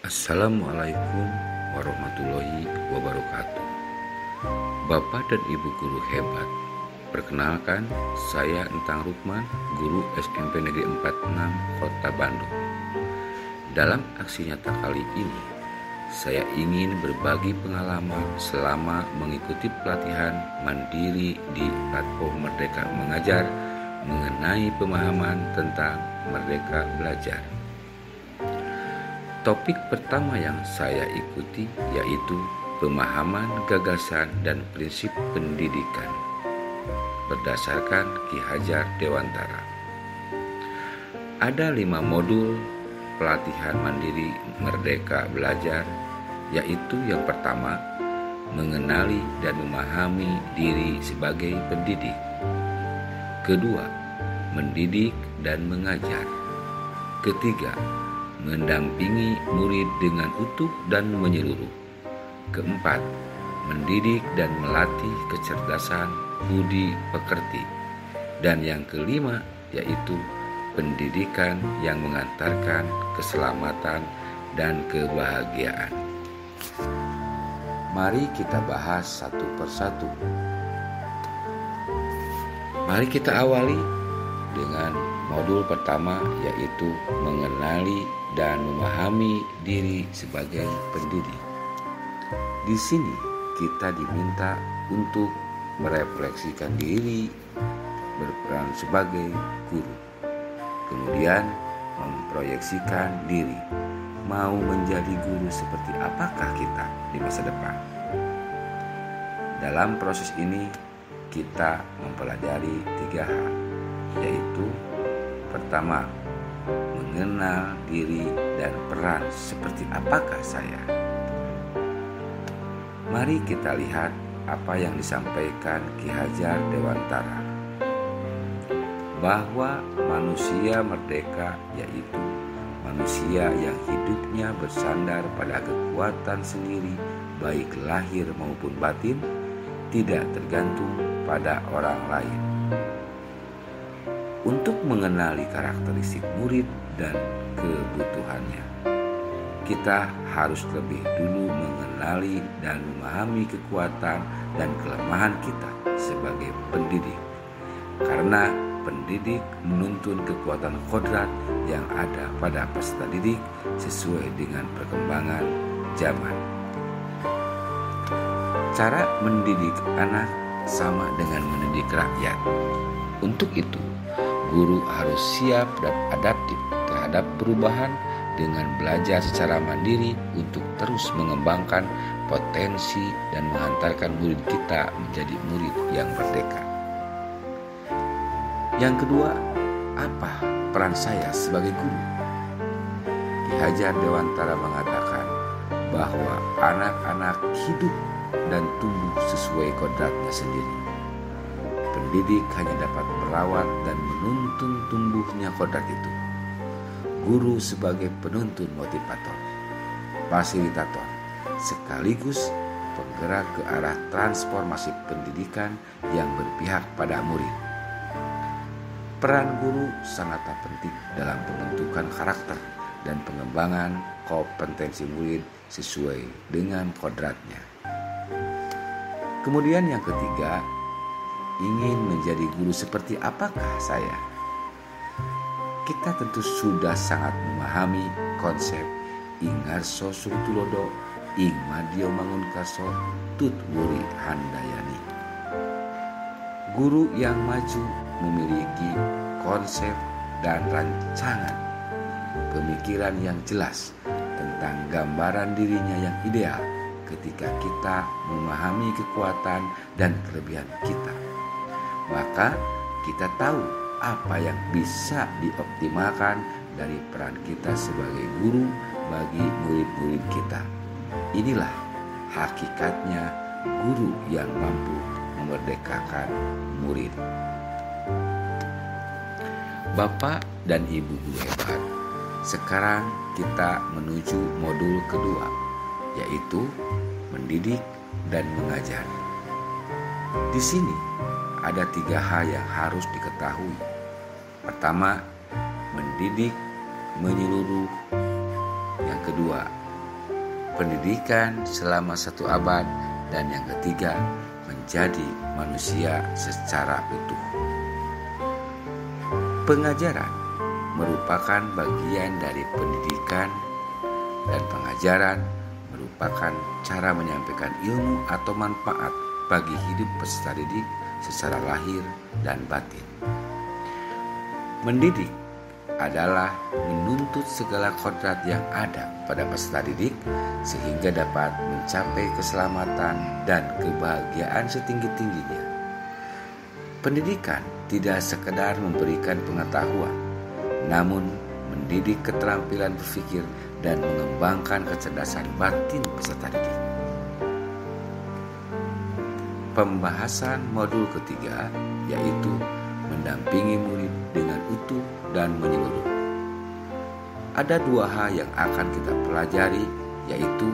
Assalamualaikum warahmatullahi wabarakatuh. Bapak dan Ibu guru hebat, perkenalkan saya Entang Rukman, guru SMP Negeri 46 Kota Bandung. Dalam aksi nyata kali ini, saya ingin berbagi pengalaman selama mengikuti pelatihan mandiri di platform Merdeka Mengajar mengenai pemahaman tentang Merdeka Belajar. Topik pertama yang saya ikuti yaitu pemahaman gagasan dan prinsip pendidikan berdasarkan Ki Hajar Dewantara. Ada 5 modul pelatihan mandiri Merdeka Belajar, yaitu yang pertama, mengenali dan memahami diri sebagai pendidik. Kedua, mendidik dan mengajar. Ketiga, mendampingi murid dengan utuh dan menyeluruh. Keempat, mendidik dan melatih kecerdasan budi pekerti. Dan yang kelima yaitu pendidikan yang mengantarkan keselamatan dan kebahagiaan. Mari kita bahas satu persatu. Mari kita awali dengan modul pertama, yaitu mengenali dan memahami diri sebagai pendidik. Di sini kita diminta untuk merefleksikan diri, berperan sebagai guru. Kemudian memproyeksikan diri, mau menjadi guru seperti apakah kita di masa depan. Dalam proses ini kita mempelajari 3 hal, yaitu pertama, mengenal diri dan peran seperti apakah saya. Mari kita lihat apa yang disampaikan Ki Hajar Dewantara, bahwa manusia merdeka yaitu manusia yang hidupnya bersandar pada kekuatan sendiri, baik lahir maupun batin, tidak tergantung pada orang lain. Untuk mengenali karakteristik murid dan kebutuhannya, kita harus lebih dulu mengenali dan memahami kekuatan dan kelemahan kita sebagai pendidik. Karena pendidik menuntun kekuatan kodrat yang ada pada peserta didik sesuai dengan perkembangan zaman. Cara mendidik anak sama dengan mendidik rakyat. Untuk itu, guru harus siap dan adaptif terhadap perubahan dengan belajar secara mandiri untuk terus mengembangkan potensi dan mengantarkan murid kita menjadi murid yang merdeka. Yang kedua, apa peran saya sebagai guru? Ki Hajar Dewantara mengatakan bahwa anak-anak hidup dan tumbuh sesuai kodratnya sendiri. Pendidik hanya dapat merawat dan menuntun tumbuhnya kodrat itu. Guru sebagai penuntun motivator, fasilitator, sekaligus penggerak ke arah transformasi pendidikan yang berpihak pada murid. Peran guru sangatlah penting dalam pembentukan karakter dan pengembangan kompetensi murid sesuai dengan kodratnya. Kemudian yang ketiga, ingin menjadi guru seperti apakah saya? Kita tentu sudah sangat memahami konsep ing ngarso surtulodo, ing madya mangunkarso, tut wuri handayani. Guru yang maju memiliki konsep dan rancangan pemikiran yang jelas tentang gambaran dirinya yang ideal ketika kita memahami kekuatan dan kelebihan kita. Maka kita tahu apa yang bisa dioptimalkan dari peran kita sebagai guru bagi murid-murid kita. Inilah hakikatnya guru yang mampu memerdekakan murid. Bapak dan Ibu guru hebat, sekarang kita menuju modul kedua, yaitu mendidik dan mengajar. Di sini ada 3 hal yang harus diketahui. Pertama, mendidik menyeluruh. Yang kedua, pendidikan selama 1 abad, dan yang ketiga, menjadi manusia secara utuh. Pengajaran merupakan bagian dari pendidikan, dan pengajaran merupakan cara menyampaikan ilmu atau manfaat bagi hidup peserta didik secara lahir dan batin. Mendidik adalah menuntut segala kodrat yang ada pada peserta didik sehingga dapat mencapai keselamatan dan kebahagiaan setinggi-tingginya. Pendidikan tidak sekedar memberikan pengetahuan, namun mendidik keterampilan berpikir dan mengembangkan kecerdasan batin peserta didik. Pembahasan modul ketiga yaitu mendampingi murid dengan utuh dan menyeluruh. Ada 2 hal yang akan kita pelajari, yaitu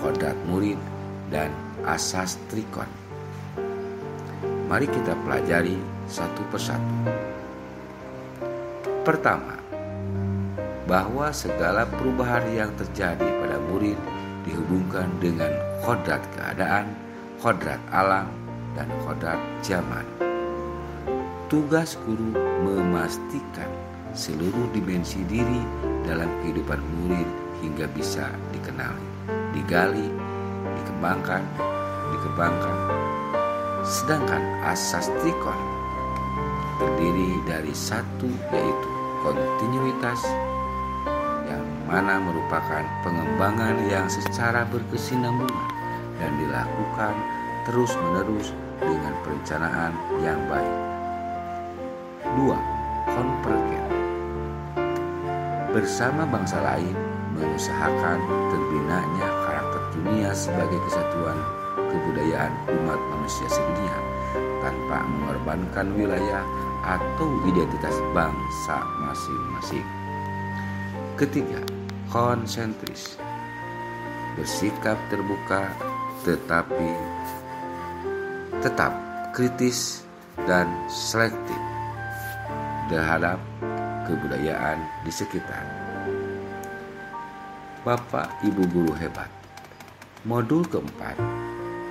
kodrat murid dan asas trikon. Mari kita pelajari satu persatu. Pertama, bahwa segala perubahan yang terjadi pada murid dihubungkan dengan kodrat keadaan, kodrat alam, dan kodrat zaman. Tugas guru memastikan seluruh dimensi diri dalam kehidupan murid hingga bisa dikenali, digali, dikembangkan. Sedangkan asas trikon terdiri dari 1, yaitu kontinuitas, yang mana merupakan pengembangan yang secara berkesinambungan dan dilakukan terus-menerus dengan perencanaan yang baik. 2. Konvergen. Bersama bangsa lain mengusahakan terbinanya karakter dunia sebagai kesatuan kebudayaan umat manusia sedunia tanpa mengorbankan wilayah atau identitas bangsa masing-masing. Ketiga, konsentris. Bersikap terbuka tetapi tetap kritis dan selektif terhadap kebudayaan di sekitar. Bapak Ibu guru hebat. Modul keempat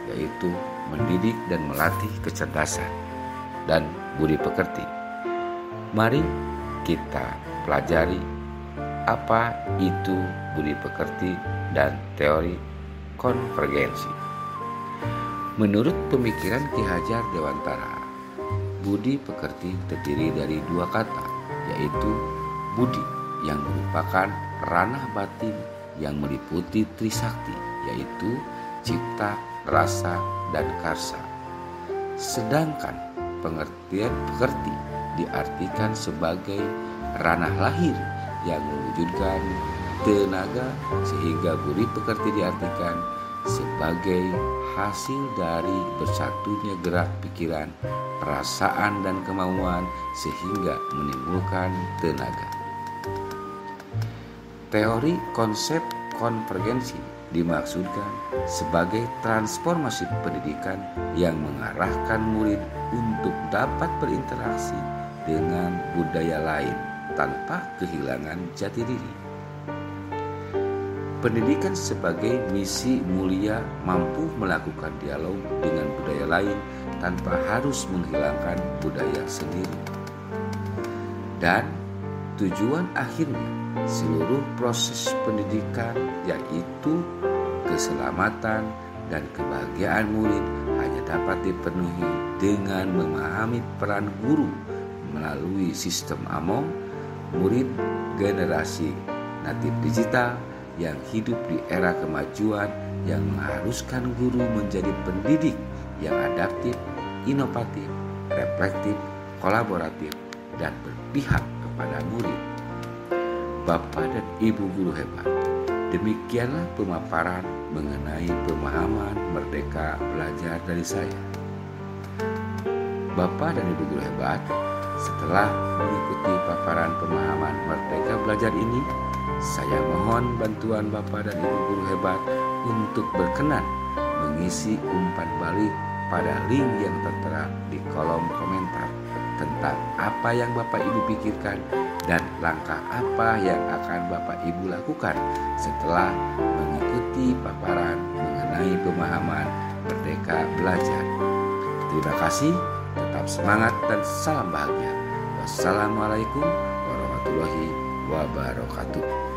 yaitu mendidik dan melatih kecerdasan dan budi pekerti. Mari kita pelajari apa itu budi pekerti dan teori konvergensi. Menurut pemikiran Ki Hajar Dewantara, budi pekerti terdiri dari 2 kata, yaitu budi yang merupakan ranah batin yang meliputi trisakti, yaitu cipta, rasa, dan karsa. Sedangkan pengertian pekerti diartikan sebagai ranah lahir yang mewujudkan tenaga, sehingga budi pekerti diartikan sebagai hasil dari bersatunya gerak pikiran, perasaan, dan kemauan sehingga menimbulkan tenaga. Teori konsep konvergensi dimaksudkan sebagai transformasi pendidikan yang mengarahkan murid untuk dapat berinteraksi dengan budaya lain tanpa kehilangan jati diri. Pendidikan sebagai misi mulia mampu melakukan dialog dengan budaya lain tanpa harus menghilangkan budaya sendiri. Dan tujuan akhirnya seluruh proses pendidikan, yaitu keselamatan dan kebahagiaan murid, hanya dapat dipenuhi dengan memahami peran guru melalui sistem AMONG, murid generasi natif digital yang hidup di era kemajuan yang mengharuskan guru menjadi pendidik yang adaptif, inovatif, reflektif, kolaboratif, dan berpihak kepada murid. Bapak dan Ibu guru hebat, demikianlah pemaparan mengenai pemahaman merdeka belajar dari saya. Bapak dan Ibu guru hebat, setelah mengikuti paparan pemahaman merdeka belajar ini, saya mohon bantuan Bapak dan Ibu guru hebat untuk berkenan mengisi umpan balik pada link yang tertera di kolom komentar tentang apa yang Bapak Ibu pikirkan dan langkah apa yang akan Bapak Ibu lakukan setelah mengikuti mengikuti paparan mengenai pemahaman Merdeka Belajar. Terima kasih, tetap semangat dan salam bahagia. Wassalamualaikum warahmatullahi wabarakatuh.